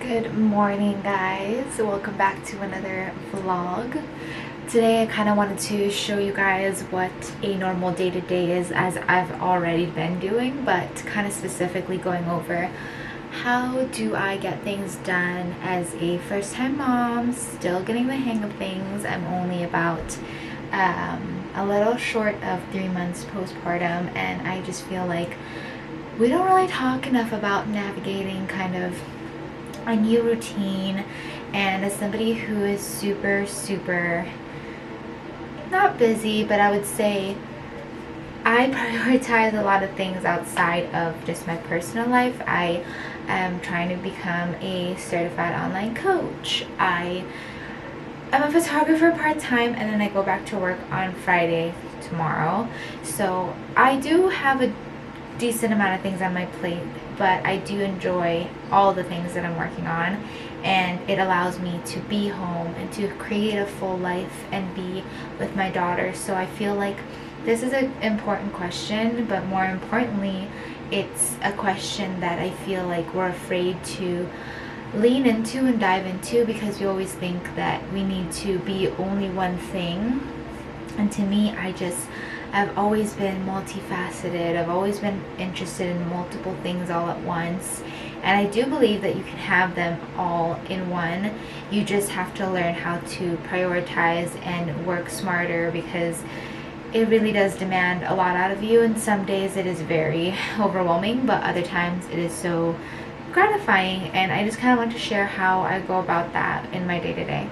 Good morning, guys. Welcome back to another vlog. Today I kind of wanted to show you guys what a normal day-to-day is, as I've already been doing, but kind of specifically going over how do I get things done as a first-time mom, still getting the hang of things. I'm only about a little short of 3 months postpartum, and I just feel like we don't really talk enough about navigating kind of a new routine. And as somebody who is super not busy, but I would say I prioritize a lot of things outside of just my personal life. I am trying to become a certified online coach. I'm a photographer part-time, and then I go back to work on Friday tomorrow. So I do have a decent amount of things on my plate, but I do enjoy all the things that I'm working on, and it allows me to be home and to create a full life and be with my daughter. So I feel like this is an important question, but more importantly, it's a question that I feel like we're afraid to lean into and dive into, because we always think that we need to be only one thing. And to me, I've always been multifaceted. I've always been interested in multiple things all at once. And I do believe that you can have them all in one. You just have to learn how to prioritize and work smarter, because it really does demand a lot out of you. And some days it is very overwhelming, but other times it is so gratifying. And I just kind of want to share how I go about that in my day-to-day.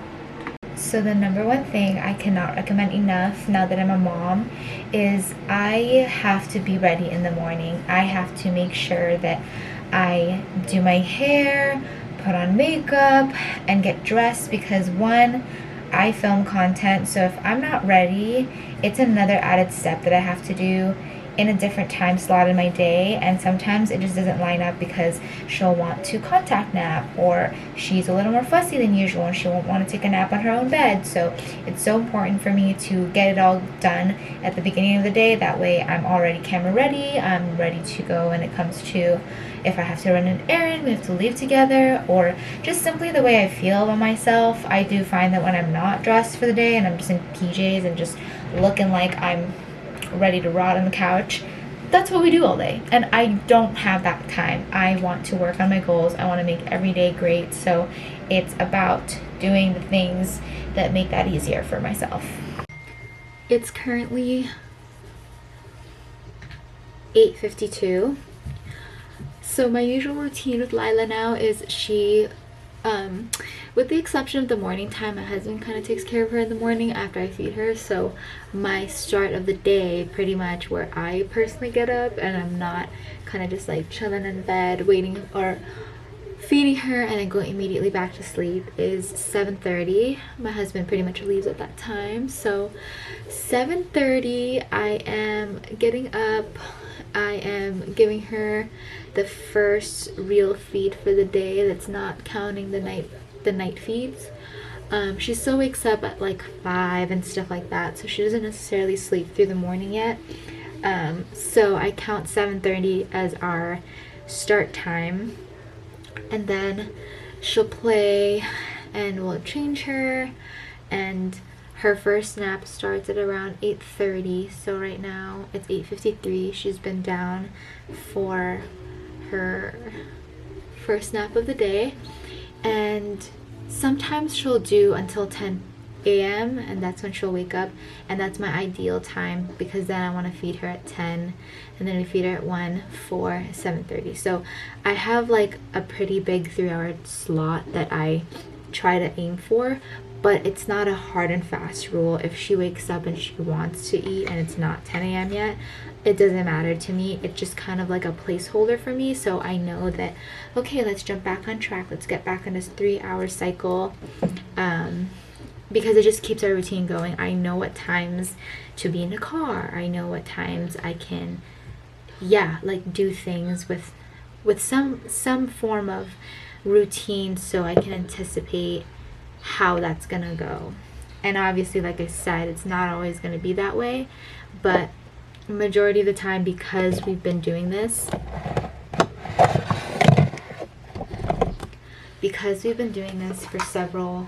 So the number one thing I cannot recommend enough now that I'm a mom is I have to be ready in the morning. I have to make sure that I do my hair, put on makeup, and get dressed, because one, I film content, so if I'm not ready, it's another added step that I have to do in a different time slot in my day. And sometimes it just doesn't line up because she'll want to contact nap, or she's a little more fussy than usual and she won't want to take a nap on her own bed. So it's so important for me to get it all done at the beginning of the day. That way I'm already camera ready, I'm ready to go when it comes to if I have to run an errand, we have to leave together, or just simply the way I feel about myself. I do find that when I'm not dressed for the day and I'm just in PJs and just looking like I'm ready to rot on the couch, that's what we do all day, and I don't have that time. I want to work on my goals. I want to make every day great, so it's about doing the things that make that easier for myself. It's currently 8:52. So my usual routine with Lila now is she with the exception of the morning time, my husband kind of takes care of her in the morning after I feed her. So my start of the day, pretty much where I personally get up and I'm not kind of just like chilling in bed waiting or feeding her and then going immediately back to sleep, is 7:30. My husband pretty much leaves at that time. So 7:30 I am getting up. I am giving her the first real feed for the day, that's not counting the night feeds. She still wakes up at like 5 and stuff like that, so she doesn't necessarily sleep through the morning yet. So I count 7:30 as our start time, and then she'll play and we'll change her, and her first nap starts at around 8:30. So right now it's 8:53. She's been down for her first nap of the day, and sometimes she'll do until 10 a.m. and that's when she'll wake up, and that's my ideal time, because then I want to feed her at 10 and then we feed her at 1 for 7:30. So I have like a pretty big 3-hour slot that I try to aim for, but it's not a hard and fast rule. If she wakes up and she wants to eat and it's not 10 a.m. yet, it doesn't matter to me. It's just kind of like a placeholder for me, so I know that, okay, let's jump back on track, let's get back on this 3-hour cycle, because it just keeps our routine going. I know what times to be in the car, I know what times I can like do things with some form of routine, so I can anticipate how that's gonna go. And obviously, like I said, it's not always gonna be that way, but majority of the time, because we've been doing this because we've been doing this for several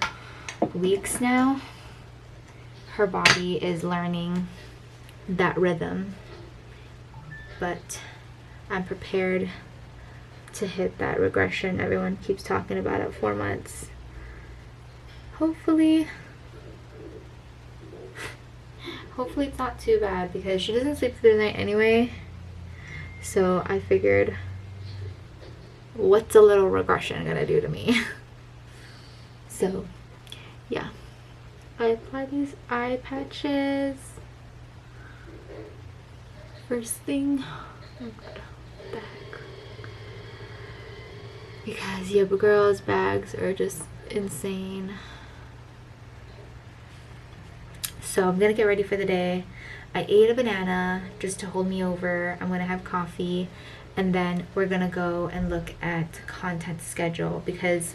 weeks now, her body is learning that rhythm, but I'm prepared to hit that regression everyone keeps talking about at 4 months. Hopefully it's not too bad, because she doesn't sleep through the night anyway. So I figured, what's a little regression gonna do to me? So yeah, I apply these eye patches first thing. Oh god, what the heck? Because Yoba Girl's bags are just insane. So I'm gonna get ready for the day. I ate a banana just to hold me over. I'm gonna have coffee, and then we're gonna go and look at content schedule, because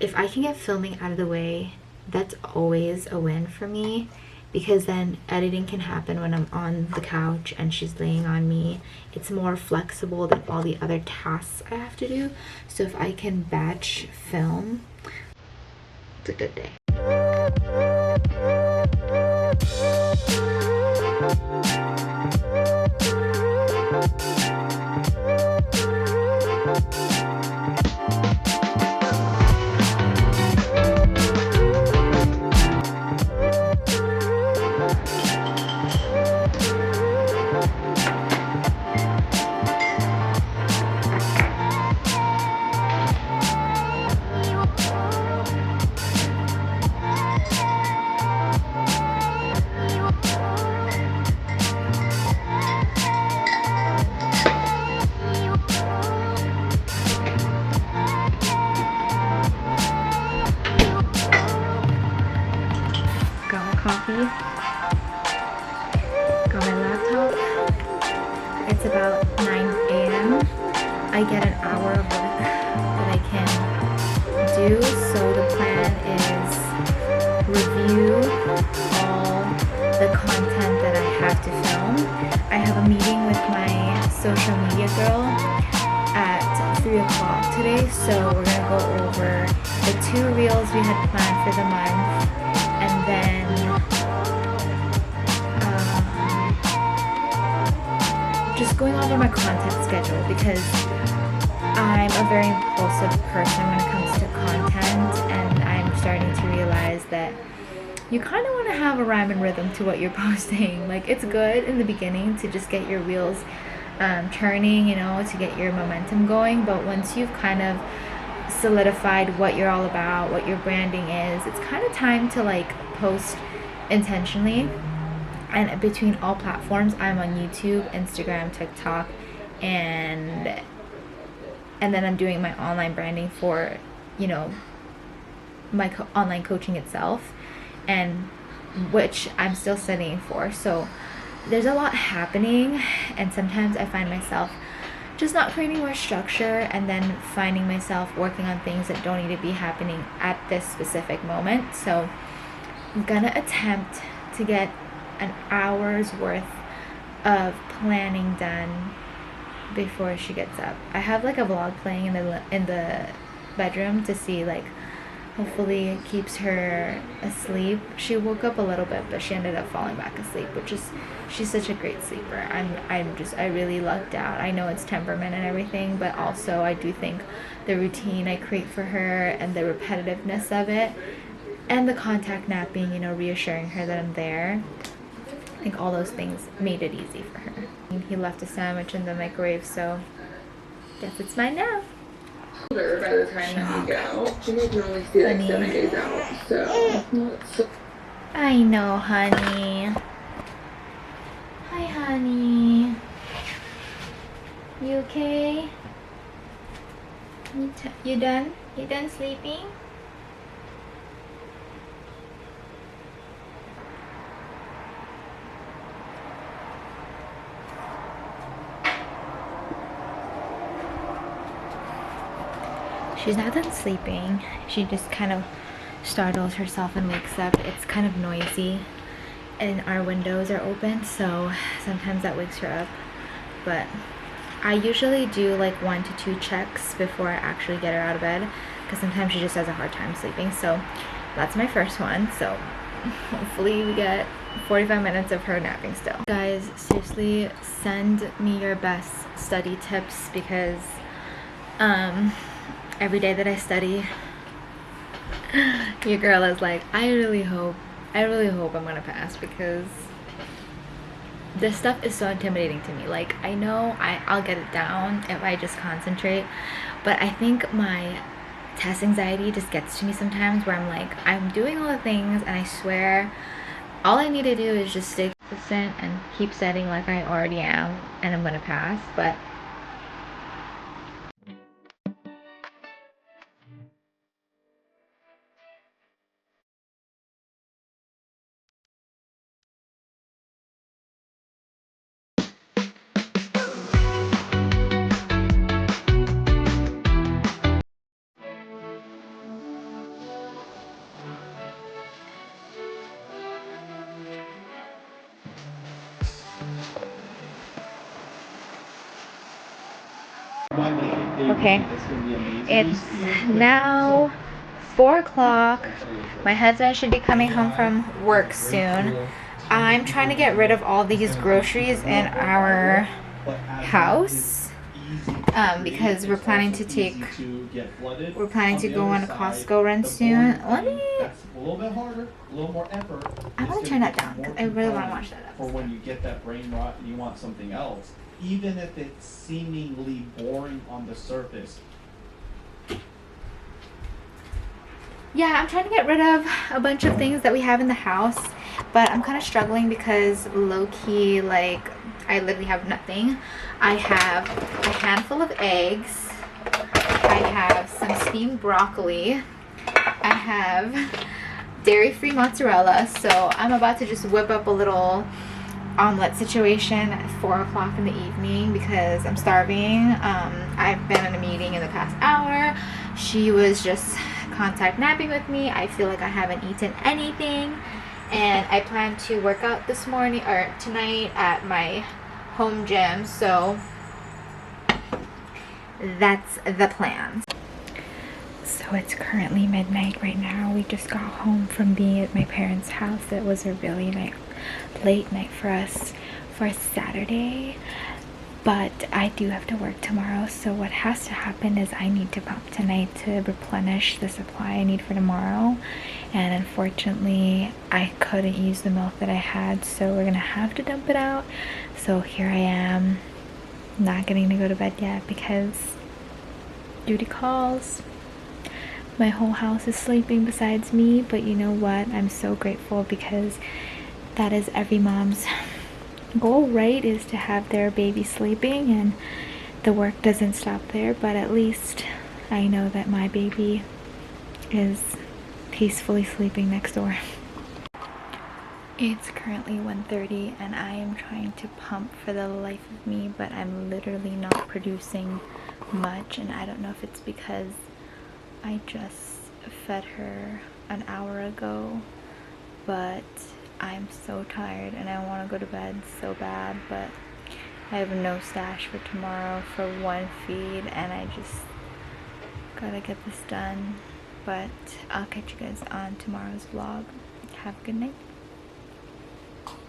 if I can get filming out of the way, that's always a win for me, because then editing can happen when I'm on the couch and she's laying on me. It's more flexible than all the other tasks I have to do. So if I can batch film, it's a good day. Coffee, got my laptop. It's about 9 a.m. I get an hour of work that I can do, so the plan is review all the content that I have to film. I have a meeting with my social media girl at 3 o'clock today, so we're gonna go over the 2 reels we had planned for the month, and then just going over my content schedule, because I'm a very impulsive person when it comes to content, and I'm starting to realize that you kind of want to have a rhyme and rhythm to what you're posting. Like, it's good in the beginning to just get your wheels turning, you know, to get your momentum going, but once you've kind of solidified what you're all about, what your branding is, it's kind of time to like post intentionally. And between all platforms, I'm on YouTube, Instagram, TikTok, and then I'm doing my online branding for, you know, my online coaching itself, and which I'm still studying for. So there's a lot happening, and sometimes I find myself just not creating more structure, and then finding myself working on things that don't need to be happening at this specific moment. So I'm gonna attempt to get an hour's worth of planning done before she gets up. I have like a vlog playing in the bedroom to see, like, hopefully it keeps her asleep. She woke up a little bit, but she ended up falling back asleep, which is, she's such a great sleeper. I really lucked out. I know it's temperament and everything, but also I do think the routine I create for her and the repetitiveness of it, and the contact napping, you know, reassuring her that I'm there, I think all those things made it easy for her. He left a sandwich in the microwave, so guess it's mine now. By the time that you go, you can only see like 7 days out, so. I know, honey. Hi, honey. You okay? You done? You done sleeping? She's not done sleeping. She just kind of startles herself and wakes up. It's kind of noisy and our windows are open, so sometimes that wakes her up. But I usually do like 1 to 2 checks before I actually get her out of bed, because sometimes she just has a hard time sleeping. So that's my first one. So hopefully we get 45 minutes of her napping still. Guys, seriously, send me your best study tips, because every day that I study, your girl is like, I really hope I'm gonna pass, because this stuff is so intimidating to me. Like, I know I'll get it down if I just concentrate, but I think my test anxiety just gets to me sometimes, where I'm like, I'm doing all the things and I swear all I need to do is just stay consistent and keep studying like I already am, and I'm gonna pass. But okay, it's now 4 o'clock. My husband should be coming home from work soon. I'm trying to get rid of all these groceries in our house, because we're planning to go on a Costco run soon. I want to turn that down because I really want to watch that episode. For when you get that brain rot and you want something else, even if it's seemingly boring on the surface. Yeah, I'm trying to get rid of a bunch of things that we have in the house, but I'm kind of struggling because low-key, like, I literally have nothing. I have a handful of eggs. I have some steamed broccoli. I have dairy-free mozzarella. So I'm about to just whip up a little omelet situation at 4 o'clock in the evening because I'm starving. I've been in a meeting in the past hour. She was just contact napping with me. I feel like I haven't eaten anything, and I plan to work out this morning or tonight at my home gym, so that's the plan. So it's currently midnight right now. We just got home from being at my parents' house. It was a really late night for us for Saturday, but I do have to work tomorrow, so what has to happen is I need to pump tonight to replenish the supply I need for tomorrow, and unfortunately I couldn't use the milk that I had, so we're gonna have to dump it out. So here I am, not getting to go to bed yet because duty calls. My whole house is sleeping besides me, but you know what? I'm so grateful because that is every mom's goal, right? Is to have their baby sleeping, and the work doesn't stop there, but at least I know that my baby is peacefully sleeping next door. It's currently 1:30 and I am trying to pump for the life of me, but I'm literally not producing much, and I don't know if it's because I just fed her an hour ago, but I'm so tired and I want to go to bed so bad, but I have no stash for tomorrow for one feed, and I just gotta get this done. But I'll catch you guys on tomorrow's vlog. Have a good night.